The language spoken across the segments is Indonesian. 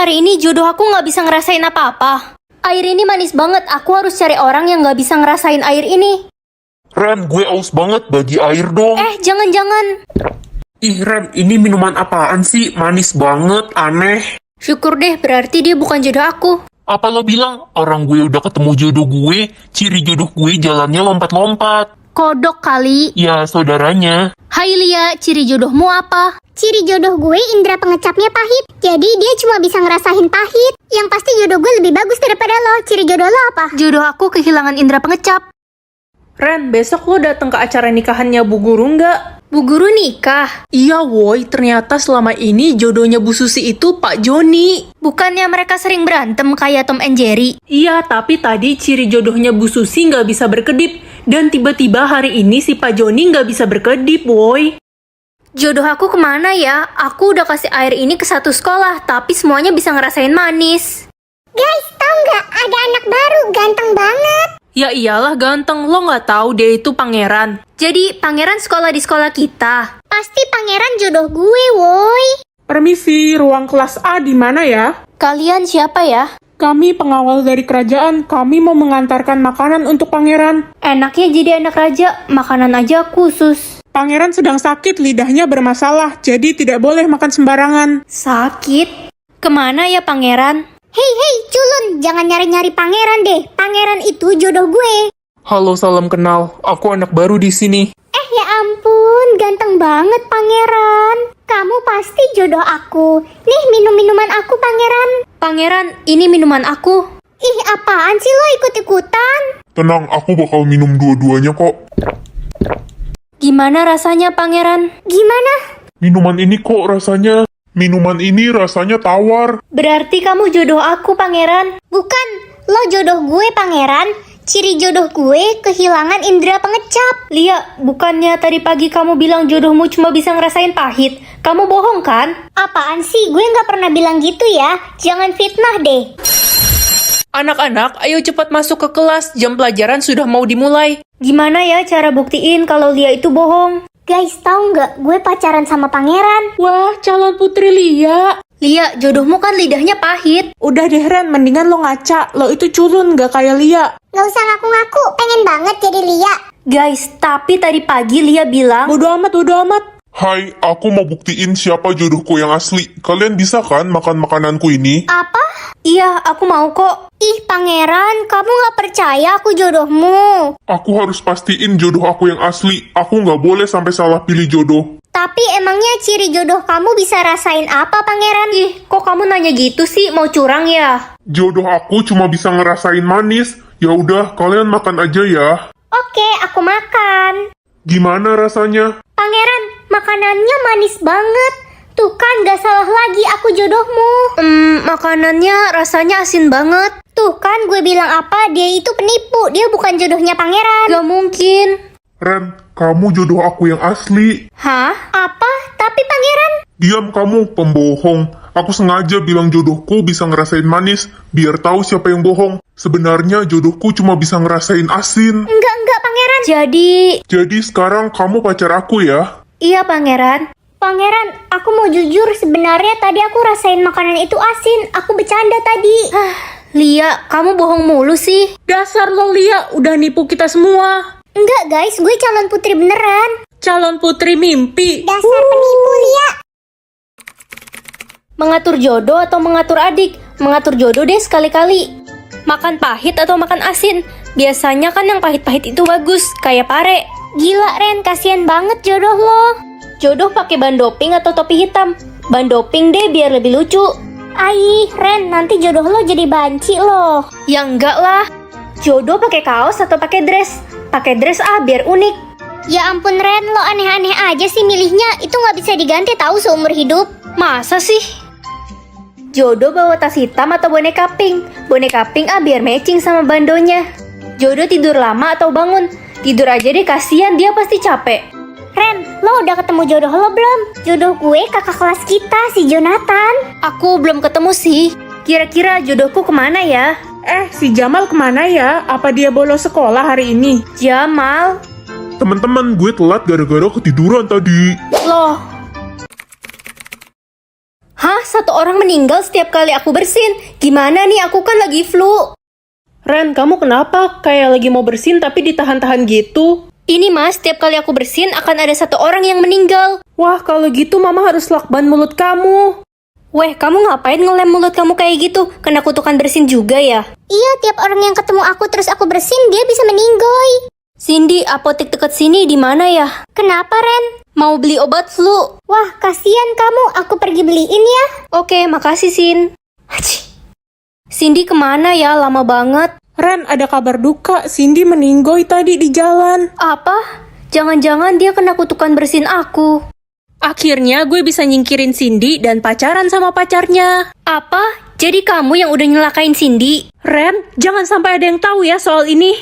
hari ini jodoh aku nggak bisa ngerasain apa-apa. Air ini manis banget, aku harus cari orang yang nggak bisa ngerasain air ini. Rem, gue aus banget, bagi air dong. Jangan-jangan. Ih Rem, ini minuman apaan sih? Manis banget, aneh. Syukur deh, berarti dia bukan jodoh aku. Apa lo bilang? Orang gue udah ketemu jodoh gue, ciri jodoh gue jalannya lompat-lompat. Kodok kali. Ya, saudaranya. Hai Lia, ciri jodohmu apa? Ciri jodoh gue indera pengecapnya pahit. Jadi dia cuma bisa ngerasain pahit. Yang pasti jodoh gue lebih bagus daripada lo. Ciri jodoh lo apa? Jodoh aku kehilangan indera pengecap. Ren, besok lo datang ke acara nikahannya Bu Guru nggak? Bu Guru nikah? Iya woi, ternyata selama ini jodohnya Bu Susi itu Pak Joni. Bukannya mereka sering berantem kayak Tom and Jerry? Iya, tapi tadi ciri jodohnya Bu Susi nggak bisa berkedip. Dan tiba-tiba hari ini si Pak Joni nggak bisa berkedip woi. Jodoh aku kemana ya? Aku udah kasih air ini ke satu sekolah, tapi semuanya bisa ngerasain manis. Guys, tau nggak? Ada anak baru, ganteng banget. Ya iyalah ganteng, lo nggak tahu dia itu pangeran. Jadi pangeran sekolah di sekolah kita. Pasti pangeran jodoh gue, woi. Permisi, ruang kelas A di mana ya? Kalian siapa ya? Kami pengawal dari kerajaan. Kami mau mengantarkan makanan untuk pangeran. Enaknya jadi anak raja, makanan aja khusus. Pangeran sedang sakit, lidahnya bermasalah, jadi tidak boleh makan sembarangan. Sakit? Kemana ya pangeran? Hei, culun, jangan nyari-nyari pangeran deh. Pangeran itu jodoh gue. Halo, salam kenal. Aku anak baru di sini. Ya ampun, ganteng banget pangeran. Kamu pasti jodoh aku. Nih minum-minuman aku pangeran. Pangeran, ini minuman aku. Ih, apaan sih lo ikut-ikutan? Tenang, aku bakal minum dua-duanya kok. Gimana rasanya pangeran? Gimana? Minuman ini rasanya tawar. Berarti kamu jodoh aku pangeran. Bukan, lo jodoh gue pangeran. Ciri jodoh gue kehilangan indera pengecap. Lia, bukannya tadi pagi kamu bilang jodohmu cuma bisa ngerasain pahit? Kamu bohong kan? Apaan sih? Gue nggak pernah bilang gitu ya. Jangan fitnah deh. Anak-anak, ayo cepat masuk ke kelas, jam pelajaran sudah mau dimulai. Gimana ya cara buktiin kalau Lia itu bohong? Guys, tahu nggak? Gue pacaran sama pangeran. Wah, calon putri Lia. Lia, jodohmu kan lidahnya pahit. Udah deh Ren, mendingan lo ngaca. Lo itu culun, gak kayak Lia. Nggak usah ngaku-ngaku, pengen banget jadi Lia. Guys, tapi tadi pagi Lia bilang... Bodo amat. Hai, aku mau buktiin siapa jodohku yang asli. Kalian bisa kan makan makananku ini? Apa? Iya, aku mau kok. Ih, pangeran, kamu nggak percaya aku jodohmu. Aku harus pastiin jodoh aku yang asli. Aku nggak boleh sampai salah pilih jodoh. Tapi emangnya ciri jodoh kamu bisa rasain apa, pangeran? Ih, kok kamu nanya gitu sih? Mau curang ya? Jodoh aku cuma bisa ngerasain manis. Ya udah, kalian makan aja ya. Oke, aku makan. Gimana rasanya? Pangeran, makanannya manis banget. Tuh kan, gak salah lagi aku jodohmu. Makanannya rasanya asin banget. Tuh kan, gue bilang apa? Dia itu penipu. Dia bukan jodohnya pangeran. Gak mungkin. Ren, kamu jodoh aku yang asli. Hah? Apa? Tapi pangeran... Diam kamu, pembohong. Aku sengaja bilang jodohku bisa ngerasain manis, biar tahu siapa yang bohong. Sebenarnya jodohku cuma bisa ngerasain asin. Enggak, pangeran. Jadi sekarang kamu pacar aku ya? Iya, pangeran. Pangeran, aku mau jujur. Sebenarnya tadi aku rasain makanan itu asin. Aku bercanda tadi. Lia, kamu bohong mulu sih. Dasar lo Lia, udah nipu kita semua. Enggak, guys. Gue calon putri beneran. Calon putri mimpi. Dasar penipu, Lia. Mengatur jodoh atau mengatur adik? Mengatur jodoh deh sekali-kali. Makan pahit atau makan asin? Biasanya kan yang pahit-pahit itu bagus, kayak pare. Gila, Ren. Kasian banget jodoh lo. Jodoh pakai ban doping atau topi hitam? Ban doping deh biar lebih lucu. Aih, Ren. Nanti jodoh lo jadi banci loh. Ya enggak lah. Jodoh pakai kaos atau pakai dress? Pakai dress biar unik. Ya ampun, Ren. Lo aneh-aneh aja sih milihnya. Itu nggak bisa diganti tahu seumur hidup. Masa sih? Jodoh bawa tas hitam atau boneka pink? Boneka pink biar matching sama bandonya. Jodoh tidur lama atau bangun? Tidur aja deh, kasihan dia pasti capek. Ren, lo udah ketemu jodoh lo belum? Jodoh gue kakak kelas kita, si Jonathan. Aku belum ketemu sih. Kira-kira jodohku kemana ya? Si Jamal kemana ya? Apa dia bolos sekolah hari ini? Jamal? Teman-teman, gue telat gara-gara ketiduran tadi. Loh. Hah? satu orang meninggal setiap kali aku bersin. Gimana nih, aku kan lagi flu. Ren, kamu kenapa? Kayak lagi mau bersin tapi ditahan-tahan gitu. Ini mas, setiap kali aku bersin akan ada satu orang yang meninggal. Wah, kalau gitu mama harus lakban mulut kamu. Weh, kamu ngapain ngelem mulut kamu kayak gitu? Kena kutukan bersin juga ya? Iya, tiap orang yang ketemu aku terus aku bersin, dia bisa meninggoy. Cindy, apotek deket sini di mana ya? Kenapa, Ren? Mau beli obat flu. Wah, kasihan kamu. Aku pergi beliin ya. Oke, makasih Sin. Haci. Cindy kemana ya? Lama banget. Ren, ada kabar duka. Cindy meninggoy tadi di jalan. Apa? Jangan-jangan dia kena kutukan bersin aku. Akhirnya gue bisa nyingkirin Cindy dan pacaran sama pacarnya. Apa? Jadi kamu yang udah nyelakain Cindy? Ren, jangan sampai ada yang tahu ya soal ini.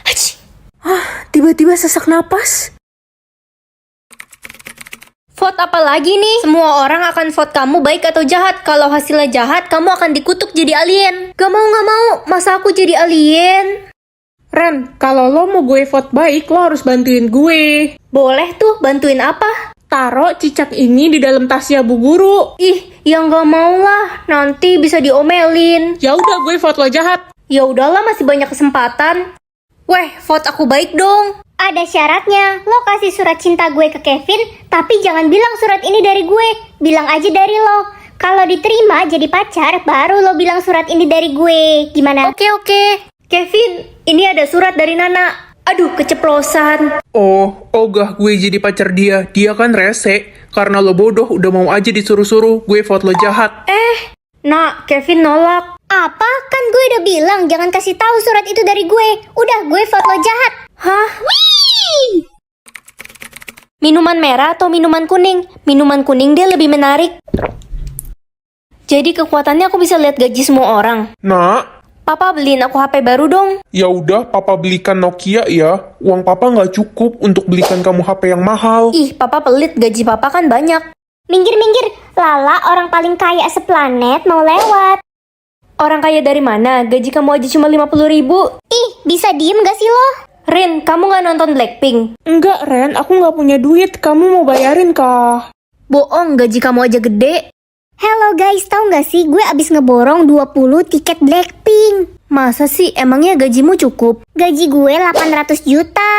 Haci. Tiba-tiba sesak napas. Vote apa lagi nih? Semua orang akan vote kamu baik atau jahat. Kalau hasilnya jahat, kamu akan dikutuk jadi alien. Gak mau. Masa aku jadi alien? Ren, kalau lo mau gue vote baik, lo harus bantuin gue. Boleh tuh, bantuin apa? Taruh cicak ini di dalam tasnya Bu Guru. Ih, yang gak mau lah. Nanti bisa diomelin. Ya udah, gue vote lo jahat. Ya udahlah, masih banyak kesempatan. Weh, vote aku baik dong. Ada syaratnya. Lo kasih surat cinta gue ke Kevin, tapi jangan bilang surat ini dari gue. Bilang aja dari lo. Kalau diterima jadi pacar, baru lo bilang surat ini dari gue. Gimana? Oke. Kevin, ini ada surat dari Nana. Aduh, keceplosan. Oh, ogah gue jadi pacar dia. Dia kan rese. Karena lo bodoh udah mau aja disuruh-suruh, gue vote lo jahat. Nak, Kevin nolak. Apa? Kan gue udah bilang jangan kasih tahu surat itu dari gue. Udah, gue vote lo jahat. Hah? Minuman merah atau minuman kuning? Minuman kuning dia lebih menarik. Jadi kekuatannya aku bisa lihat gaji semua orang. Nak, Papa beliin aku HP baru dong. ya udah papa belikan Nokia ya. Uang papa nggak cukup untuk belikan kamu HP yang mahal. Ih, papa pelit, gaji papa kan banyak. Minggir. Lala, orang paling kaya seplanet mau lewat. Orang kaya dari mana? Gaji kamu aja cuma 50.000. Ih, bisa diem gak sih lo? Rin, kamu nggak nonton Blackpink? Enggak, Ren, aku nggak punya duit. Kamu mau bayarin kah? Bohong, gaji kamu aja gede. Hello guys, tahu nggak sih gue abis ngeborong 20 tiket Blackpink. Masa sih, emangnya gajimu cukup? Gaji gue 800 juta.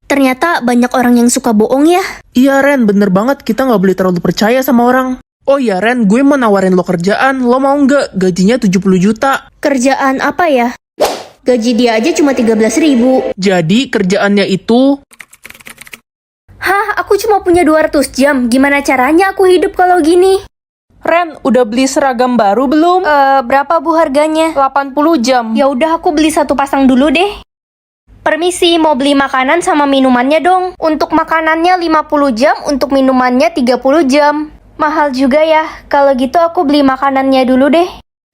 Ternyata banyak orang yang suka bohong ya. Iya Ren, bener banget kita nggak boleh terlalu percaya sama orang. Oh iya Ren, gue mau nawarin lo kerjaan. Lo mau nggak? Gajinya 70 juta. Kerjaan apa ya? Gaji dia aja cuma 13.000. Jadi kerjaannya itu... Hah, aku cuma punya 200 jam. Gimana caranya aku hidup kalau gini? Ren, udah beli seragam baru belum? Berapa bu harganya? 80 jam. Ya udah aku beli satu pasang dulu deh. Permisi, mau beli makanan sama minumannya dong. Untuk makanannya 50 jam, untuk minumannya 30 jam. Mahal juga ya. Kalau gitu aku beli makanannya dulu deh.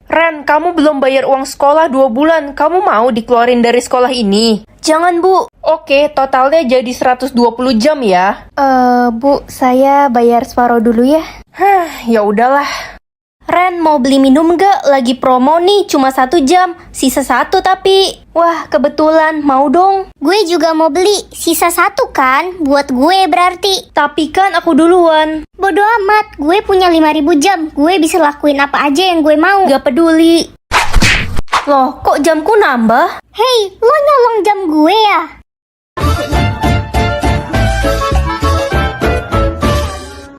Ren, kamu belum bayar uang sekolah 2 bulan. Kamu mau dikeluarin dari sekolah ini? Jangan bu. Oke, totalnya jadi 120 jam ya. Bu, saya bayar separuh dulu ya. Hah, ya udahlah. Ren, mau beli minum gak? Lagi promo nih, cuma 1 jam. Sisa 1 tapi. Wah, kebetulan. Mau dong. Gue juga mau beli. Sisa 1 kan? Buat gue berarti. Tapi kan aku duluan. Bodo amat. Gue punya 5.000 jam. Gue bisa lakuin apa aja yang gue mau. Gak peduli. Loh, kok jamku nambah? Hei, lo nyolong jam gue ya?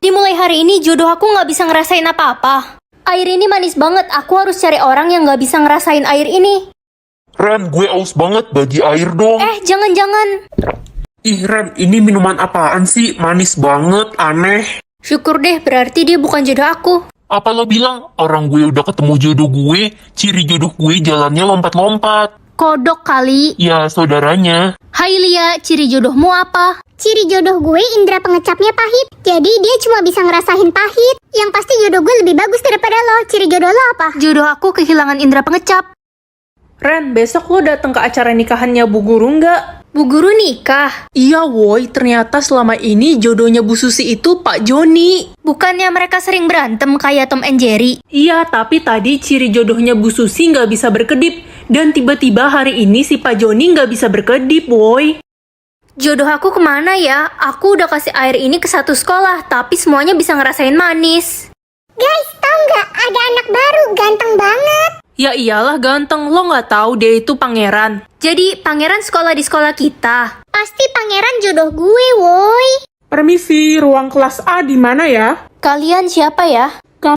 Dimulai hari ini jodoh aku gak bisa ngerasain apa-apa. Air ini manis banget, aku harus cari orang yang gak bisa ngerasain air ini. Ren, gue aus banget, bagi air dong. Jangan-jangan. Ih Ren, ini minuman apaan sih? Manis banget, aneh. Syukur deh, berarti dia bukan jodoh aku. Apa lo bilang? Orang gue udah ketemu jodoh gue, ciri jodoh gue jalannya lompat-lompat. Kodok kali. Ya, saudaranya. Hai Lia, ciri jodohmu apa? Ciri jodoh gue indera pengecapnya pahit. Jadi dia cuma bisa ngerasain pahit. Yang pasti jodoh gue lebih bagus daripada lo. Ciri jodoh lo apa? Jodoh aku kehilangan indera pengecap. Ren, besok lo datang ke acara nikahannya Bu Guru nggak? Bu Guru nikah? Iya woi, ternyata selama ini jodohnya Bu Susi itu Pak Joni. Bukannya mereka sering berantem kayak Tom and Jerry? Iya, tapi tadi ciri jodohnya Bu Susi nggak bisa berkedip. Dan tiba-tiba hari ini si Pak Joni nggak bisa berkedip woi. Jodoh aku kemana ya? Aku udah kasih air ini ke satu sekolah, tapi semuanya bisa ngerasain manis. Guys, tau nggak? Ada anak baru, ganteng banget. Ya iyalah ganteng, lo nggak tahu dia itu pangeran. Jadi pangeran sekolah di sekolah kita. Pasti pangeran jodoh gue, woi. Permisi, ruang kelas A di mana ya? Kalian siapa ya?